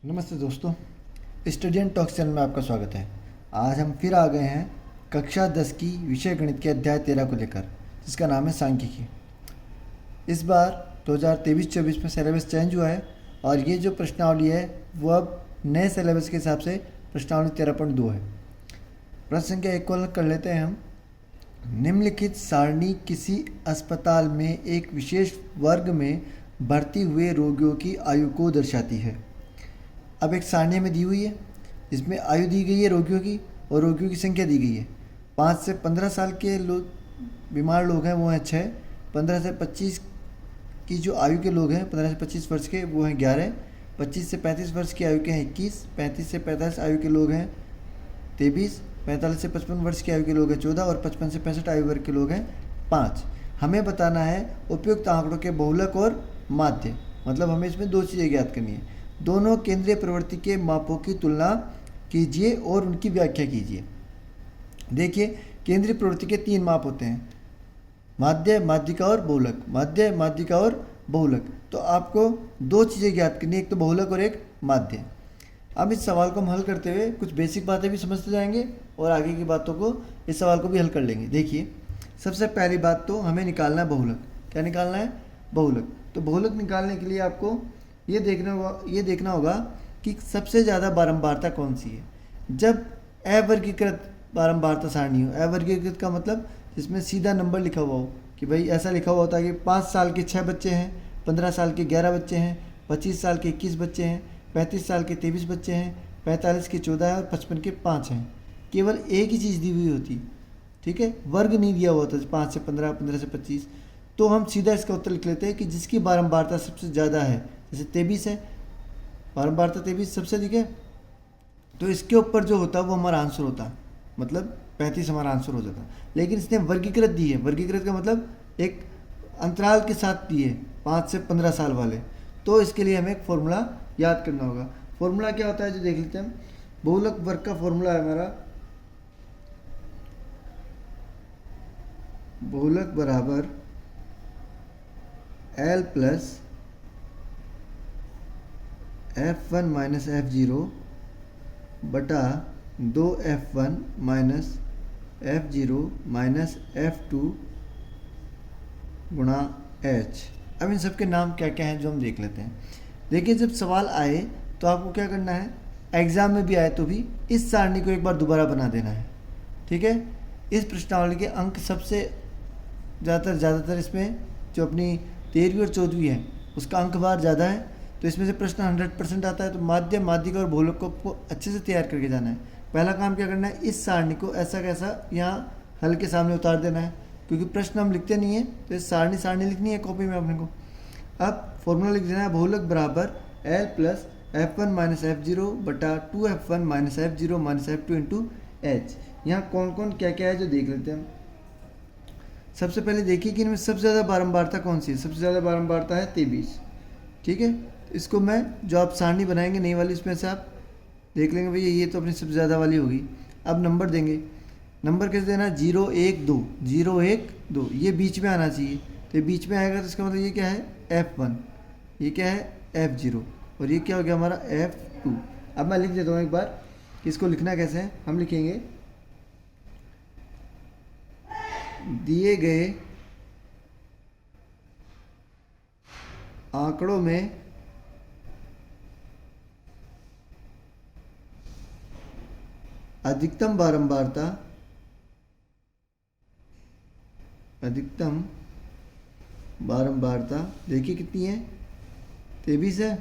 नमस्ते दोस्तों, student talks channel में आपका स्वागत है। आज हम फिर आ गए हैं कक्षा 10 की विषय गणित के अध्याय 13 को लेकर, जिसका नाम है सांख्यिकी। इस बार 2023-24 में सिलेबस चेंज हुआ है और ये जो प्रश्नावली है वो अब नए सिलेबस के हिसाब से प्रश्नावली 13.2 है। प्रश्न संख्या 1 को हल कर लेते हैं हम। निम्नलिखित सारणी किसी अस्पताल में एक विशेष वर्ग में भर्ती हुए रोगियों की आयु को दर्शाती है। अब एक सारणी में दी हुई है जिसमें आयु दी गई है रोगियों की और रोगियों की संख्या दी गई है। 5 से 15 साल के बीमार लोग हैं वो हैं 6। 15 से 25 की जो आयु के लोग हैं 15 से 25 वर्ष के वो हैं 11। 25 से 35 वर्ष की आयु के हैं 21। 35 से 45 आयु के लोग हैं 23। 45 से 55 वर्ष की आयु के लोग हैं 14 और 55 से 65 आयु वर्ग के लोग हैं 5। हमें बताना है उपयुक्त आंकड़ों के बहुलक और माध्य, मतलब हमें इसमें दो चीज़ें ज्ञात करनी है। दोनों केंद्रीय प्रवृत्ति के मापों की तुलना कीजिए और उनकी व्याख्या कीजिए। देखिए, केंद्रीय प्रवृत्ति के 3 माप होते हैं, माध्य, माध्यिका और बहुलक। माध्य, माध्यिका और बहुलक। तो आपको दो चीज़ें ज्ञात करनी है, एक तो बहुलक और एक माध्य। अब इस सवाल को हम हल करते हुए कुछ बेसिक बातें भी समझते जाएंगे और आगे की बातों को, इस सवाल को भी हल कर लेंगे। देखिए, सबसे पहली बात तो हमें निकालना है बहुलक। क्या निकालना है? बहुलक। तो बहुलक निकालने के लिए आपको ये देखना होगा कि सबसे ज़्यादा बारंबारता कौन सी है। जब अवर्गीकृत बारंबारता सारणी हो, अवर्गीकृत का मतलब जिसमें सीधा नंबर लिखा हुआ हो, कि भाई ऐसा लिखा हुआ होता है कि 5 साल के 6 बच्चे हैं, 15 साल के 11 बच्चे हैं, 25 साल के 21 बच्चे हैं, 35 साल के 23 बच्चे हैं, 45 के 14 हैं और 55 के 5 हैं। केवल एक ही चीज़ दी हुई होती, ठीक है, वर्ग नहीं दिया हुआ था 5 से 15, 15 से 25। तो हम सीधा इसका उत्तर लिख लेते हैं कि जिसकी बारंबारता सबसे ज़्यादा है, जैसे 23 है, बारंबारता 23 सबसे अधिक है, तो इसके ऊपर जो होता है वो हमारा आंसर होता, मतलब 35 हमारा आंसर हो जाता। लेकिन इसने वर्गीकृत दी है, वर्गीकृत का मतलब एक अंतराल के साथ दी है, 5 से 15 साल वाले। तो इसके लिए हमें एक फॉर्मूला याद करना होगा। फॉर्मूला क्या होता है जो देख लेते हैं हम। बहुलक वर्ग का फॉर्मूला है हमारा, बहुलक बराबर L plus F1 minus F0 बटा 2F1 minus F0 minus F2 गुणा H। अब इन सब के नाम क्या क्या हैं जो हम देख लेते हैं। देखिए, जब सवाल आए तो आपको क्या करना है, एग्ज़ाम में भी आए तो भी इस सारणी को एक बार दोबारा बना देना है, ठीक है। इस प्रश्नावली के अंक सबसे ज़्यादातर इसमें जो अपनी 13वीं और 14वीं है उसका अंक भार ज़्यादा है, तो इसमें से प्रश्न 100% आता है। तो माध्य, माध्यिका और बहुलक को अच्छे से तैयार करके जाना है। पहला काम क्या करना है, इस सारणी को ऐसा कैसा यहाँ हल के सामने उतार देना है, क्योंकि प्रश्न हम लिखते नहीं है तो इस सारणी लिखनी है कॉपी में अपने को। अब फॉर्मूला लिख देना है, बहुलक बराबर L plus F1 minus F0 बटा 2F1 minus F0 minus F2 into H। यहाँ कौन कौन क्या क्या है जो देख लेते हैं हम। सबसे पहले देखिए कि इनमें सबसे ज़्यादा बारंबारता कौन सी है। सबसे ज़्यादा बारंबारता है 23, ठीक है। इसको मैं, जो आप सारणी बनाएंगे नई वाली, इसमें से आप देख लेंगे भैया ये तो अपनी सबसे ज़्यादा वाली होगी। अब नंबर देंगे, नंबर कैसे देना, 0 1 2, 0 1 2, ये बीच में आना चाहिए। तो ये बीच में आएगा तो इसका मतलब ये क्या है, F1, ये क्या है F0 और ये क्या हो गया हमारा F2। अब मैं लिख देता हूँ एक बार कि इसको लिखना कैसे है। हम लिखेंगे दिए गए आंकड़ों में अधिकतम बारंबारता देखिए कितनी है, 23 है।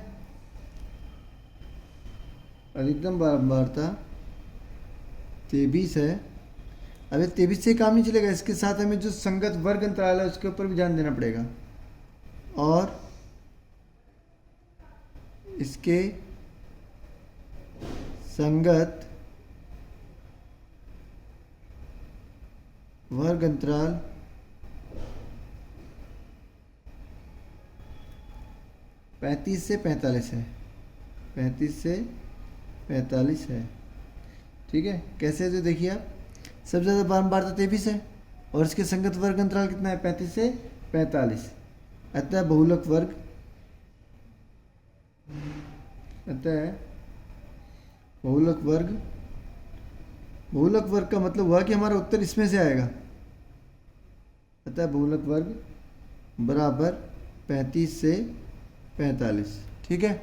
अधिकतम बारंबारता 23 है। अब 23 से काम नहीं चलेगा, इसके साथ हमें जो संगत वर्ग अंतराल है उसके ऊपर भी ध्यान देना पड़ेगा, और इसके संगत वर्ग अंतराल 35 से 45 है, 35 से 45 है, ठीक है। कैसे है तो देखिए आप, सबसे ज़्यादा बारंबारता 23 है और इसके संगत वर्ग अंतराल कितना है, 35 से 45। अतः बहुलक वर्ग, अतः बहुलक वर्ग, बहुलक वर्ग का मतलब हुआ कि हमारा उत्तर इसमें से आएगा। अतः बहुलक वर्ग बराबर 35 से 45। ठीक है,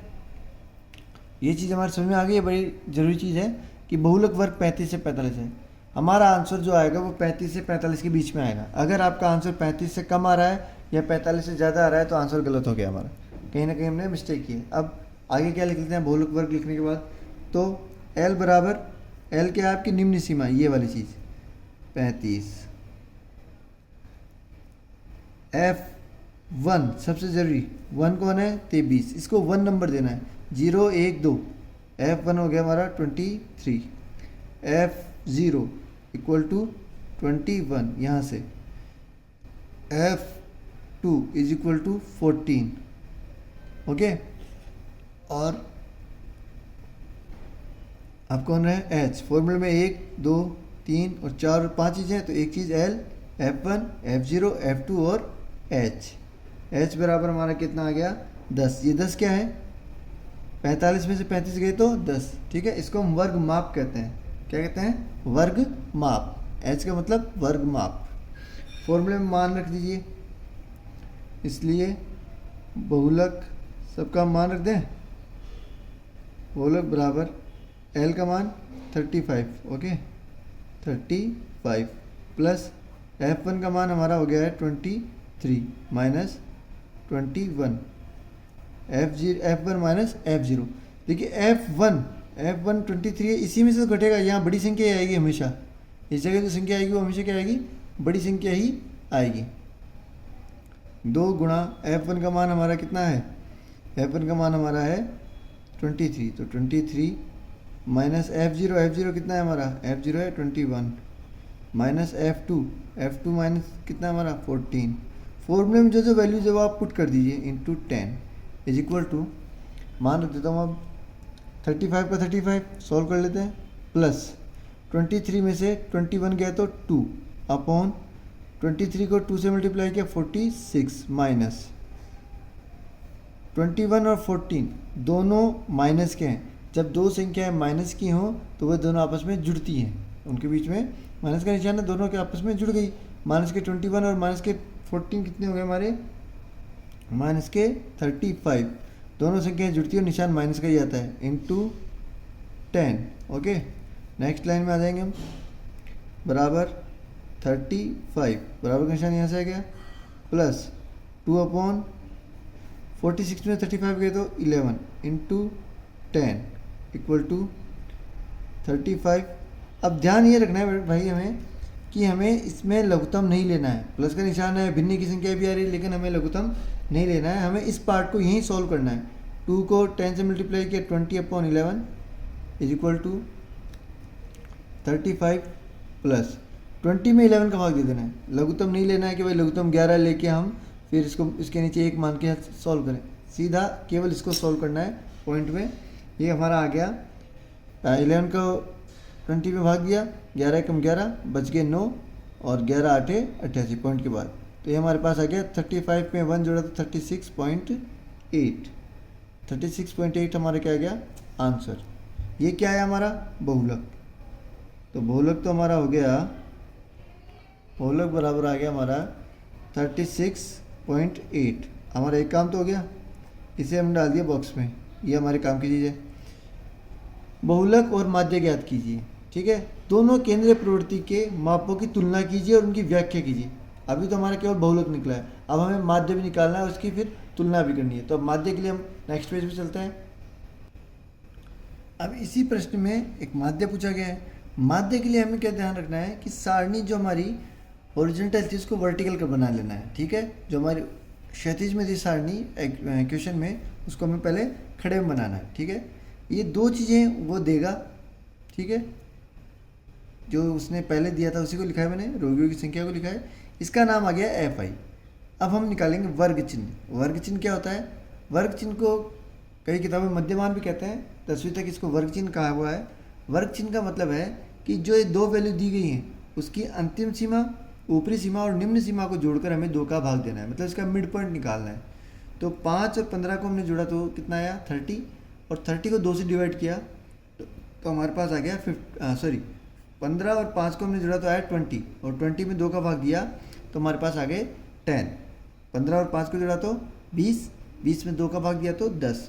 ये चीज़ हमारे समझ में आ गई है। बड़ी ज़रूरी चीज़ है कि बहुलक वर्ग 35 से 45 है। हमारा आंसर जो आएगा वो 35 से 45 के बीच में आएगा। अगर आपका आंसर 35 से कम आ रहा है या 45 से ज़्यादा आ रहा है तो आंसर गलत हो गया हमारा, कहीं ना कहीं हमने मिस्टेक की है। अब आगे क्या लिख लेते हैं बहुलक वर्ग लिखने के बाद, तो एल बराबर, एल क्या है आपकी निम्न सीमा, ये वाली चीज़ 35, F1 सबसे ज़रूरी, 1 कौन है 23, इसको 1 नंबर देना है, 0 1 2, F1 हो गया हमारा 23, F0 इक्वल टू 21, यहाँ से F2 is equal to 14। Okay, और अब कौन है H, फॉर्मूले में 1 2 3 और 4 और 5 चीज़ें, तो एक चीज़ L, F1 F0 F2 और H बराबर हमारा कितना आ गया 10। ये 10 क्या है, 45 में से 35 गए तो 10। ठीक है, इसको हम वर्ग माप कहते हैं। क्या कहते हैं, वर्ग माप। H का मतलब वर्ग माप। फॉर्मूले में मान रख दीजिए, इसलिए बहुलक सबका मान रख दें। बहुलक बराबर L का मान 35, ओके 35 प्लस F1 का मान हमारा हो गया है 23 माइनस 21, F1 माइनस F0। देखिए F1 23 है, इसी में से तो घटेगा, यहाँ बड़ी संख्या ही आएगी हमेशा। इस जगह जो संख्या आएगी वो हमेशा क्या आएगी, बड़ी संख्या ही आएगी। 2 गुणा F1 का मान हमारा कितना है, F1 का मान हमारा है 23, तो 23 माइनस F0 कितना है हमारा, F0 है 21 माइनस F2 माइनस कितना है हमारा 14। फॉर्मूले में जो वैल्यू जब आप पुट कर दीजिए इंटू 10 इज इक्वल टू, मान रख देता हूँ अब 35 का 35 सॉल्व कर लेते हैं, प्लस 23 में से 21 गया तो 2 अपॉन 23 को 2 से मल्टीप्लाई किया 46 माइनस 21 और 14 दोनों माइनस के हैं। जब दो संख्याएं माइनस की हों तो वह दोनों आपस में जुड़ती हैं, उनके बीच में माइनस का निशान है, दोनों के आपस में जुड़ गई। माइनस के 21 और माइनस के 14 कितने हो गए हमारे, माइनस के 35। दोनों संख्याएं जुड़ती है और निशान माइनस का ही आता है, इंटू 10। ओके, नेक्स्ट लाइन में आ जाएंगे हम, बराबर 35 बराबर का निशान यहाँ से आ गया, प्लस 2 अपॉन 46 में 35 गए तो 11 इंटू 10 इक्वल टू 35। अब ध्यान ये रखना है भाई हमें कि हमें इसमें लघुत्तम नहीं लेना है। प्लस का निशान है, भिन्न की संख्या भी आ रही है, लेकिन हमें लघुत्तम नहीं लेना है। हमें इस पार्ट को यहीं सॉल्व करना है। 2 को 10 से मल्टीप्लाई किया 20 upon 11 is equal to 35 plus 20 में 11 का भाग दे देना है। लघुत्तम नहीं लेना है कि भाई लघुत्तम 11 लेके हम फिर इसको इसके नीचे 1 मान के सॉल्व करें, सीधा केवल इसको सॉल्व करना है पॉइंट में। ये हमारा आ गया 11 को 20 में भाग दिया, 11 कम 11 बच गए 9 और 11 आठे 88 पॉइंट के बाद, तो ये हमारे पास आ गया 35 में 1 जोड़ा तो 36.8। 36.8 हमारा क्या आ गया आंसर। ये क्या है हमारा बहुलक, तो बहुलक तो हमारा हो गया, बहुलक बराबर आ गया हमारा 36.8। हमारा एक काम तो हो गया, इसे हम डाल दिया बॉक्स में, ये हमारे काम की चीज़ है। बहुलक और माध्य ज्ञात कीजिए। ठीक है, दोनों केंद्रीय प्रवृत्ति के मापों की तुलना कीजिए और उनकी व्याख्या कीजिए। अभी तो हमारा केवल बहुलक निकला है, अब हमें माध्य भी निकालना है, उसकी फिर तुलना भी करनी है। तो अब माध्य के लिए हम नेक्स्ट पेज पे चलते हैं। अब इसी प्रश्न में एक माध्य पूछा गया है। माध्य के लिए हमें क्या ध्यान रखना है कि सारणी जो हमारी ओरिजेंटल थी उसको वर्टिकल कर बना लेना है। ठीक है, जो हमारी क्षैतिज में थी सारणी क्वेश्चन में, उसको हमें पहले खड़े में बनाना है। ठीक है, ये दो चीज़ें वो देगा। ठीक है, जो उसने पहले दिया था उसी को लिखा है मैंने, रोगियों की संख्या को लिखा है, इसका नाम आ गया FI। अब हम निकालेंगे वर्ग चिन्ह। वर्ग चिन्ह क्या होता है, वर्ग चिन्ह को कई किताबों में मध्यमान भी कहते हैं, 10वीं तक इसको वर्ग चिन्ह कहा हुआ है। वर्ग चिन्ह का मतलब है कि जो ये दो वैल्यू दी गई हैं उसकी अंतिम सीमा, ऊपरी सीमा और निम्न सीमा को जोड़कर हमें 2 का भाग देना है, मतलब इसका मिड पॉइंट निकालना है। तो 5 और 15 को हमने जोड़ा तो कितना आया 30, और 30 को 2 से डिवाइड किया तो तो हमारे पास आ गया 15 और 5 को हमने जोड़ा तो आया 20, और 20 में 2 का भाग दिया तो हमारे पास आ गए 10। 15 और 5 को जोड़ा तो 20, 20 में 2 का भाग दिया तो 10।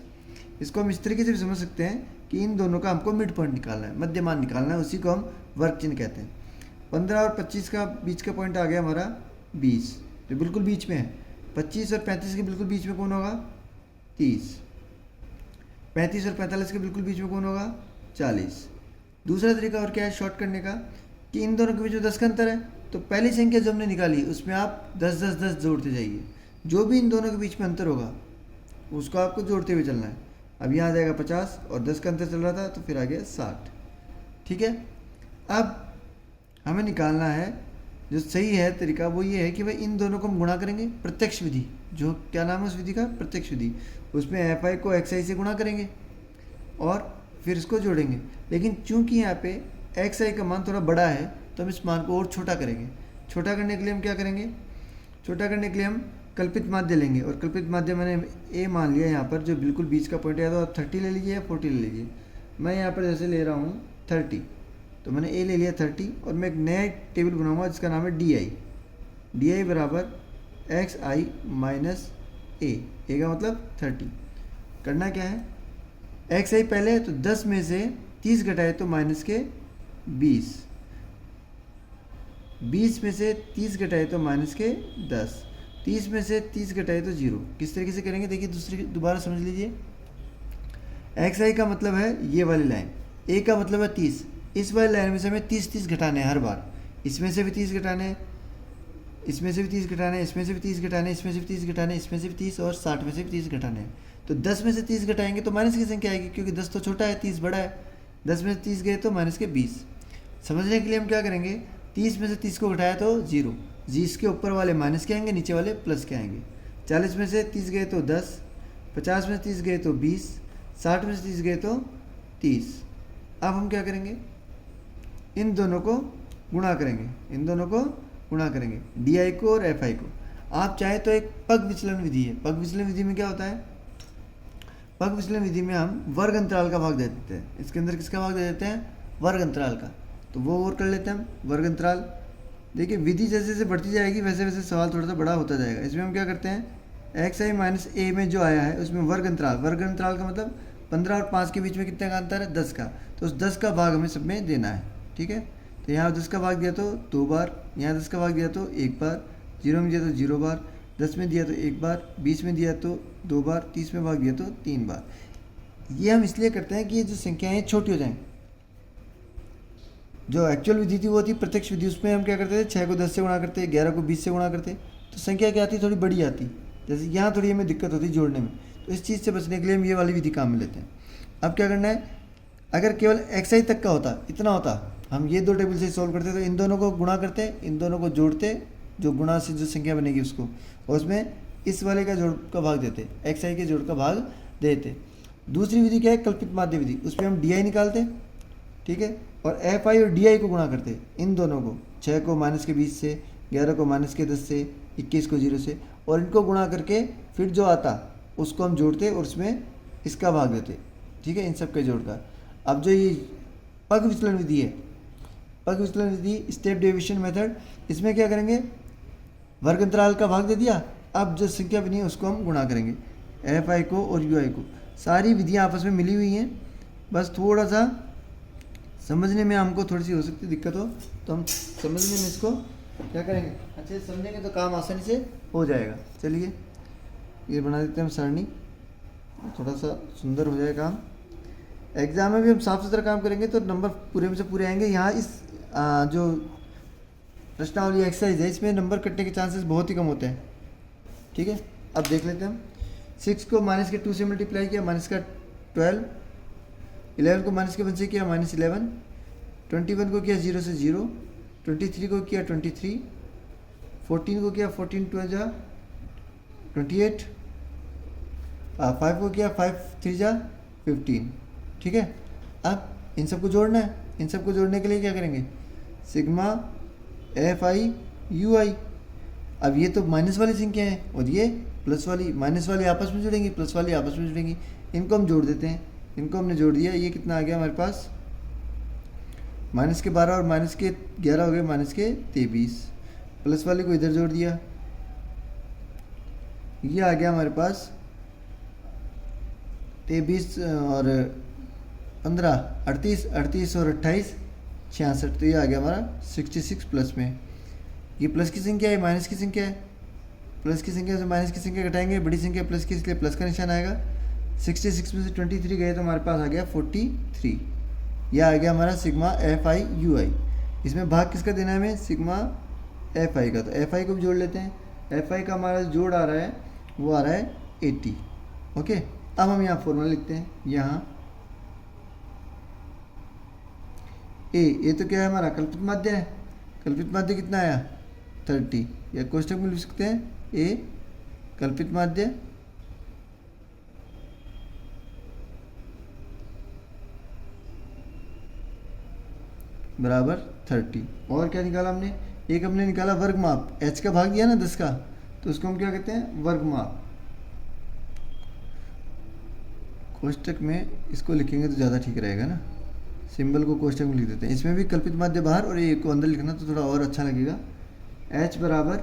इसको हम इस तरीके से भी समझ सकते हैं कि इन दोनों का हमको मिड पॉइंट निकालना है, मध्यमान निकालना है, उसी को हम वर्ग चिन्ह कहते हैं। 15 और 25 का बीच का पॉइंट आ गया हमारा 20, जो बिल्कुल बीच में है। 25 और 35 के बिल्कुल बीच में कौन होगा? 30। 35 और 45 के बिल्कुल बीच में कौन होगा? 40। दूसरा तरीका और क्या है शॉर्ट करने का, कि इन दोनों के बीच में 10 का अंतर है, तो पहली संख्या जो हमने निकाली उसमें आप 10 10 10 जोड़ते जाइए। जो भी इन दोनों के बीच में अंतर होगा उसको आपको जोड़ते हुए चलना है। अब यहाँ आ जाएगा 50 और 10 का अंतर चल रहा था तो फिर आ गया 60। ठीक है, अब हमें निकालना है जो सही है तरीका, वो ये है कि भाई इन दोनों को हम गुणा करेंगे प्रत्यक्ष विधि, जो क्या नाम है उस विधि का? प्रत्यक्ष विधि। उसमें FI को XI से गुणा करेंगे और फिर इसको जोड़ेंगे। लेकिन चूंकि यहाँ पे XI का मान थोड़ा बड़ा है तो हम इस मान को और छोटा करेंगे। छोटा करने के लिए हम क्या करेंगे? छोटा करने के लिए हम कल्पित माध्य लेंगे, और कल्पित माध्य मैंने A मान लिया यहाँ पर, जो बिल्कुल बीच का पॉइंट है। तो आप 30 ले लीजिए या 40 ले लीजिए। मैं यहाँ पर जैसे ले रहा हूँ 30, तो मैंने A ले लिया 30, और मैं एक नया टेबल बनाऊंगा जिसका नाम है DI। DI बराबर XI माइनस A का मतलब 30। करना क्या है? XI पहले है तो 10 में से 30 घटाए तो माइनस के 20, 20 में से 30 घटाए तो माइनस के 10, 30 में से 30 घटाए तो 0। किस तरीके से करेंगे देखिए, दोबारा समझ लीजिए। XI का मतलब है ये वाली लाइन, A का मतलब है 30। इस वाली लाइन में से हमें 30 घटाने हैं हर बार। इसमें से भी 30 घटाने हैं, इसमें से भी 30 घटाने हैं, इसमें से भी 30 घटाने हैं, इसमें से भी 30 घटाने हैं, इसमें से भी 30, और 60 में से भी 30 घटाने हैं। तो 10 में से 30 घटाएंगे तो माइनस की संख्या आएगी, क्योंकि 10 तो छोटा है, 30 बड़ा है। 10 में से 30 गए तो माइनस के 20। समझने के लिए हम क्या करेंगे? 30 में से 30 को घटाया तो 0, इसके ऊपर वाले माइनस के आएंगे, नीचे वाले प्लस के आएंगे। 40 में से 30 गए तो 10, 50 में से 30 गए तो 20, 60 में से 30 गए तो 30। अब हम क्या करेंगे? इन दोनों को गुणा करेंगे, इन दोनों को गुणा करेंगे, DI को और FI को। आप चाहे तो एक पग विचलन विधि है। पग विचलन विधि में क्या होता है? पग विचलन विधि में हम वर्ग अंतराल का भाग दे देते हैं। इसके अंदर किसका भाग दे देते हैं? वर्ग अंतराल का। तो वो और कर लेते हैं हम, वर्ग अंतराल। देखिए विधि जैसे जैसे बढ़ती जाएगी वैसे वैसे सवाल थोड़ा सा बड़ा होता जाएगा। इसमें हम क्या करते हैं? XI माइनस A में जो आया है उसमें वर्ग अंतराल, वर्ग अंतराल का मतलब 15 और 5 के बीच में कितने का अंतर है? 10 का। तो उस 10 का भाग हमें सब में देना है। ठीक है, तो यहाँ 10 का भाग दिया तो 2 बार, यहाँ 10 का भाग दिया तो 1 बार, 0 में दिया तो 0 बार, 10 में दिया तो 1 बार, 20 में दिया तो 2 बार, 30 में भाग दिया तो 3 बार। ये हम इसलिए करते हैं कि ये जो संख्याएँ छोटी हो जाएं। जो एक्चुअल विधि थी वो थी प्रत्यक्ष विधि। उसमें हम क्या करते थे? 6 को 10 से गुणा करते, 11 को 20 से गुणा करते, तो संख्या क्या आती? थोड़ी बड़ी आती। जैसे यहाँ थोड़ी हमें दिक्कत होती जोड़ने में, तो इस चीज़ से बचने के लिए हम ये वाली विधि काम में लेते हैं। अब क्या करना है? अगर केवल XI तक का होता, इतना होता, हम ये 2 टेबल से सॉल्व करते तो इन दोनों को गुणा करते, इन दोनों को जोड़ते, जो गुणा से जो संख्या बनेगी उसको, और उसमें इस वाले का जोड़ का भाग देते, XI के जोड़ का भाग देते। दूसरी विधि क्या है? कल्पित माध्य विधि। उसमें हम DI निकालते, ठीक है, और FI और DI को गुणा करते, इन दोनों को, 6 को माइनस के 20 से, 11 को माइनस के 10 से, 21 को 0 से, और इनको गुणा करके फिर जो आता उसको हम जोड़ते और उसमें इसका भाग देते। ठीक है, इन सब के जोड़ का। अब जो ये पग विचलन विधि है, पग विचलन विधि स्टेप डेविएशन मेथड, इसमें क्या करेंगे? वर्ग अंतराल का भाग दे दिया, अब जो संख्या बनी है उसको हम गुणा करेंगे, FI को और UI को। सारी विधियाँ आपस में मिली हुई हैं, बस थोड़ा सा समझने में हमको थोड़ी सी हो सकती है दिक्कत हो, तो हम समझने में इसको क्या करेंगे? अच्छे से समझेंगे तो काम आसानी से हो जाएगा। चलिए ये बना देते हैं हम सरणी, थोड़ा सा सुंदर हो जाए काम। एग्ज़ाम में भी हम साफ सुथरा काम करेंगे तो नंबर पूरे में से पूरे आएंगे। यहाँ इस जो प्रश्नावली एक्सरसाइज है इसमें नंबर कटने के चांसेस बहुत ही कम होते हैं। ठीक है, अब देख लेते हैं हम। 6 को माइनस के 2 से मल्टीप्लाई किया, माइनस का 12, 11 को माइनस के 1 से किया, माइनस 11, 21 को किया 0 से 0, 23 को किया 23, 14 को किया 14 2 जा 28, 5 को किया 5 3 जा 15। ठीक है, अब इन सबको जोड़ना है। इन सबको जोड़ने के लिए क्या करेंगे? Sigma FI UI। अब ये तो माइनस वाली संख्या है और ये प्लस वाली, माइनस वाली आपस में जुड़ेंगी, प्लस वाली आपस में जुड़ेंगी। इनको हम जोड़ देते हैं। इनको हमने जोड़ दिया, ये कितना आ गया हमारे पास माइनस के 12 और माइनस के 11 हो गए माइनस के 23। प्लस वाले को इधर जोड़ दिया, ये आ गया हमारे पास 23 और 15 38, 38 और 28 66। तो ये आ गया हमारा 66 प्लस में। ये प्लस की संख्या है, माइनस की संख्या है। प्लस की संख्या से माइनस की संख्या घटाएंगे, बड़ी संख्या प्लस की, इसलिए प्लस का निशान आएगा। 66 में से 23 गए तो हमारे पास आ गया 43। यह आ गया हमारा सिग्मा एफ आई यू आई। इसमें भाग किसका देना है हमें? सिग्मा एफ आई का। तो एफ आई को भी जोड़ लेते हैं। एफ आई का हमारा जोड़ आ रहा है, वो आ रहा है 80। ओके, अब हम यहाँ फॉर्मूला लिखते हैं। यहाँ ए तो क्या है हमारा? कल्पित माध्य है। कल्पित माध्य कितना आया? 30। या कोष्टक में लिख सकते हैं ए कल्पित माध्य बराबर 30। और क्या निकाला हमने? एक हमने निकाला वर्ग माप। h का भाग दिया ना 10 का, तो उसको हम क्या कहते हैं? वर्ग माप। कोष्टक में इसको लिखेंगे तो ज़्यादा ठीक रहेगा ना, सिंबल को कोष्टक में लिख देते हैं। इसमें भी कल्पित माध्य बाहर और ए को अंदर लिखना तो थोड़ा और अच्छा लगेगा। h बराबर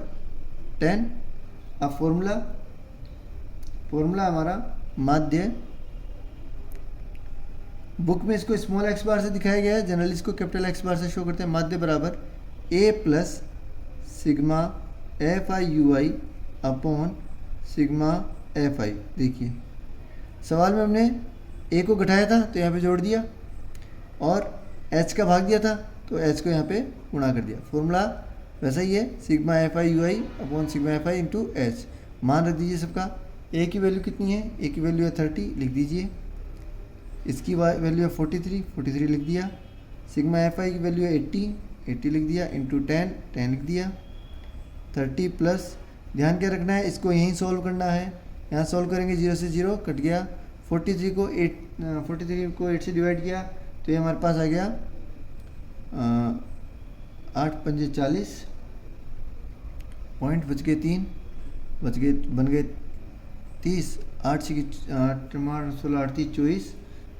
10। अब फॉर्मूला हमारा माध्य, बुक में इसको स्मॉल एक्स बार से दिखाया गया है, जनरली इसको कैपिटल एक्स बार से शो करते हैं। माध्य बराबर a plus sigma F I you I upon sigma F I. देखिए सवाल में हमने a को घटाया था तो यहाँ पे जोड़ दिया, और h का भाग दिया था तो h को यहाँ पे गुणा कर दिया। फॉर्मूला वैसा ही है, sigma F I you I upon sigma F I into H. मान रख दीजिए सबका। a की वैल्यू कितनी है? a की वैल्यू है 30, लिख दीजिए। इसकी वैल्यू है 43, 43 लिख दिया। सिग्मा एफ आई की वैल्यू है 80, 80 लिख दिया। इंटू 10, 10 लिख दिया। 30 प्लस, ध्यान क्या रखना है, इसको यहीं सॉल्व करना है। यहाँ सॉल्व करेंगे, 0 से 0 कट गया। 43 को 8 से डिवाइड किया तो ये हमारे पास आ गया 8 पंजे 40, पॉइंट बच गए 3, बन गए 30। 8 16 8 24,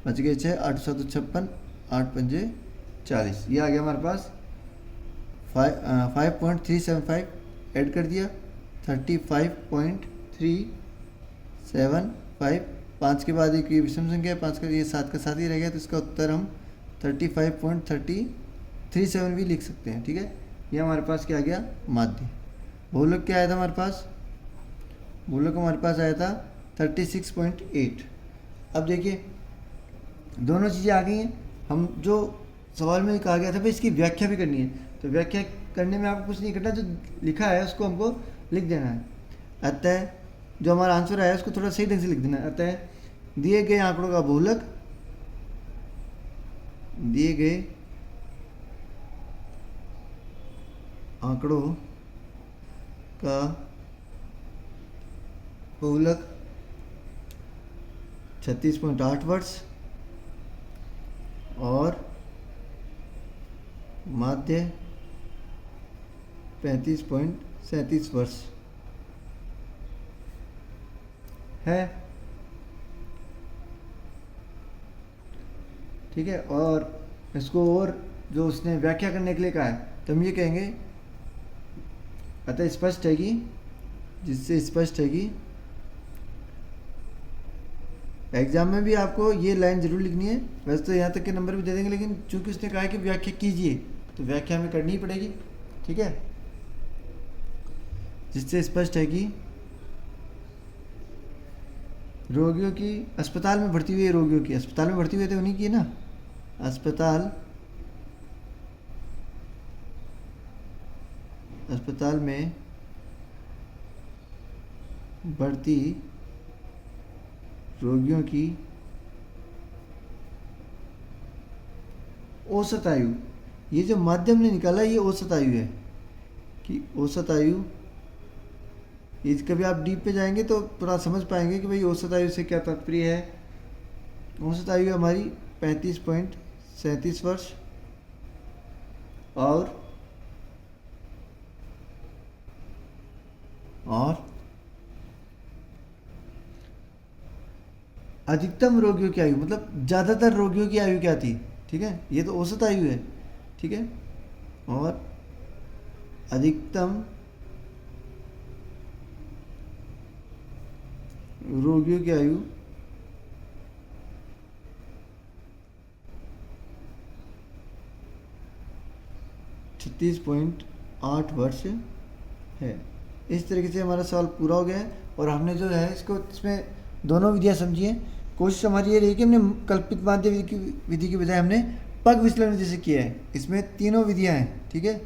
बच गए 6, 8 7 56, 8 पंजे 40। ये आ गया हमारे पास 5.375। ऐड कर दिया 35.375। 5 के बाद एक ये विषम संख्या है, 5 का ये 7 का 7 ही रह गया, तो इसका उत्तर हम 35.337 भी लिख सकते हैं। ठीक है, ये हमारे पास क्या आ गया? माध्य। बहुलक क्या आया था हमारे पास? बहुलक हमारे पास आया था 36.8। अब देखिए दोनों चीज़ें आ गई हैं। हम जो सवाल में कहा गया था भाई इसकी व्याख्या भी करनी है, तो व्याख्या करने में आपको कुछ नहीं करना, जो लिखा है उसको हमको लिख देना है। अतः जो हमारा आंसर आया उसको थोड़ा सही ढंग से लिख देना है। अतः दिए गए आंकड़ों का बहुलक, दिए गए आंकड़ों का बहुलक 36.8 वर्ष और माध्य 35.37 वर्ष है। ठीक है, और इसको और जो उसने व्याख्या करने के लिए कहा है तो हम ये कहेंगे, अतः स्पष्ट है कि, जिससे स्पष्ट है कि एग्जाम में भी आपको ये लाइन जरूर लिखनी है। वैसे तो यहाँ तक के नंबर भी दे देंगे, लेकिन चूंकि उसने कहा है कि व्याख्या कीजिए तो व्याख्या हमें करनी ही पड़ेगी। ठीक है, जिससे स्पष्ट है कि रोगियों की, अस्पताल में भर्ती हुए रोगियों की, अस्पताल में भर्ती हुए थे उन्हीं की ना, अस्पताल में भर्ती रोगियों की औसत आयु, ये जो माध्यम ने निकाला ये औसत आयु है कि औसत आयु, ये कभी आप डीप पे जाएंगे तो थोड़ा समझ पाएंगे कि भाई औसत आयु से क्या तात्पर्य है। औसत आयु हमारी 35.37 वर्ष और अधिकतम रोगियों की आयु, मतलब ज़्यादातर रोगियों की आयु क्या थी। ठीक है, ये तो औसत आयु है, ठीक है। और अधिकतम रोगियों की आयु 36.8 वर्ष है। इस तरीके से हमारा सवाल पूरा हो गया है और हमने जो है इसमें दोनों विधियां समझी हैं। कोशिश हमारी ये रही कि हमने कल्पित माध्य विधि की बजाय हमने पग विचलन विधि से किया है। इसमें तीनों विधियां हैं, ठीक है।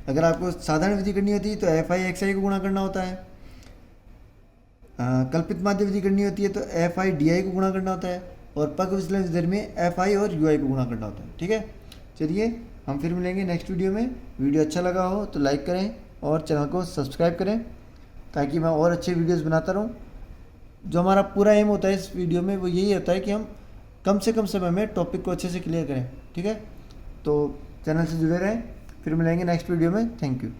अगर आपको साधारण विधि करनी होती है तो एफ आई एक्स आई को गुणा करना होता है। कल्पित माध्य विधि करनी होती है तो एफ आई डी आई को गुणा करना होता है, और पग विचलन विधि में एफ आई और यू आई को गुणा करना होता है, ठीक है। चलिए हम फिर मिलेंगे नेक्स्ट वीडियो में। वीडियो अच्छा लगा हो तो लाइक करें और चैनल को सब्सक्राइब करें ताकि मैं और अच्छे वीडियोस बनाता रहूं। जो हमारा पूरा एम होता है इस वीडियो में वो यही होता है कि हम कम से कम समय में टॉपिक को अच्छे से क्लियर करें, ठीक है। तो चैनल से जुड़े रहें, फिर मिलेंगे नेक्स्ट वीडियो में। Thank you.